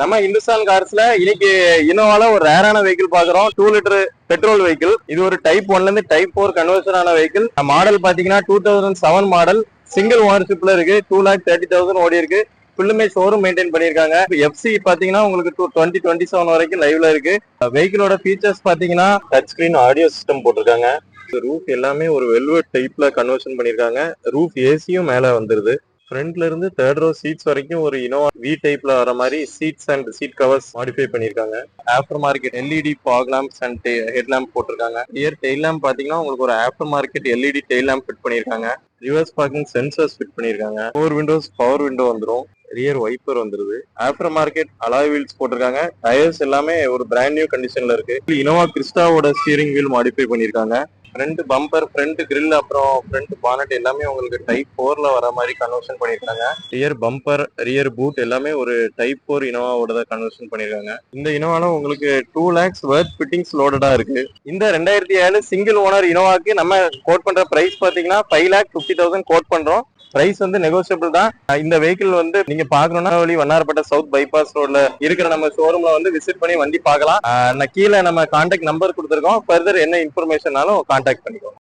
நம்ம இந்துஸ்தான் கார்ஸ்ல இன்னைக்கு இனோவால ஒரு ரேரான வெஹிக்கிள் பாக்குறோம். 2 லிட்டர் பெட்ரோல் வெஹிக்கிள். இது ஒரு டைப் 1ல இருந்து டைப் 4 கன்வர்ஷன் ஆன வெஹிக்கிள். மாடல் பாத்தீங்கன்னா 2007 மாடல். சிங்கிள் ஓனர்ஷிப்ல இருக்கு. 2,30,000 ஓடி இருக்கு. ஃபுல்லுமே ஷோரூம் மெயின்டைன் பண்ணிருக்காங்க. எஃப்சி பாத்தீங்கன்னா உங்களுக்கு 2027 வரைக்கும் லைவ்ல இருக்கு. வெஹிக்கிளோட ஃபீச்சர்ஸ் பாத்தீங்கன்னா டச் ஸ்கிரீன் ஆடியோ சிஸ்டம் போட்டிருக்காங்க. ரூஃப் எல்லாமே ஒரு வெல்வெட் டைப்ல கன்வர்ஷன் பண்ணிருக்காங்க. ரூஃப் ஏசியும் மேல வந்துருது. ஃப்ரண்ட்ல இருந்து தேர்ட் ரோ சீட்ஸ் வரைக்கும் ஒரு இனோவா வி டைப்ல வர மாதிரி seats and seat covers modify பண்ணிருக்காங்க. After market LED fog lamps and head lamp போட்டிருக்காங்க. ரியர் டெயில் லாம்ப் பாத்தீங்கன்னா உங்களுக்கு ஒரு after market LED tail lamp fit பண்ணிருக்காங்க. ரிவர்ஸ் பார்க்கிங் சென்சர்ஸ் ஃபிட் பண்ணிருக்காங்க. 4 விண்டோஸ் பவர் விண்டோ வந்துடும். ரியர் வைப்பர் வந்துருது. After market alloy wheels போட்டிருக்காங்க. டயர்ஸ் எல்லாமே ஒரு பிராண்ட் நியூ கண்டிஷன்ல இருக்கு. இனோவா கிறிஸ்டாவோட ஸ்டீரிங் வீல் மாடிஃபை பண்ணிருக்காங்க. ஃப்ரண்ட் பம்பர், ஃப்ரண்ட் கிரில், அப்புறம் ஃப்ரண்ட் பானட் எல்லாமே உங்களுக்கு டைப் 4ல வர மாதிரி கன்வர்ஷன் பண்ணிருக்காங்க. ரியர் பம்பர், ரியர் பூட் எல்லாமே ஒரு டைப் 4 இனோவாவோட தான் கன்வர்ஷன் பண்ணிருக்காங்க. இந்த இனோவால உங்களுக்கு 2 lakhs வர்த் ஃபிட்டிங்ஸ் லோடடா இருக்கு. இந்த 2007 சிங்கிள் ஓனர் இனோவாக்கு நம்ம கோட் பண்ற பிரைஸ் பாத்தீங்கன்னா 5,50,000 கோட் பண்றோம். பிரைஸ் வந்து நெகோசியபிள் தான். இந்த வெஹிக்கிள் வந்து நீங்க பாக்கணும்னா வண்ணாரப்பேட்டை சவுத் பைபாஸ் ரோட்ல இருக்கிற நம்ம ஷோரூம்ல வந்து விசிட் பண்ணி வண்டி பார்க்கலாம். கீழே நம்ம கான்டாக்ட் நம்பர் கொடுத்துருக்கோம். ஃபர்தர் என்ன இன்ஃபர்மேஷன்னாலும் கான்டாக்ட் பண்ணிக்கோங்க.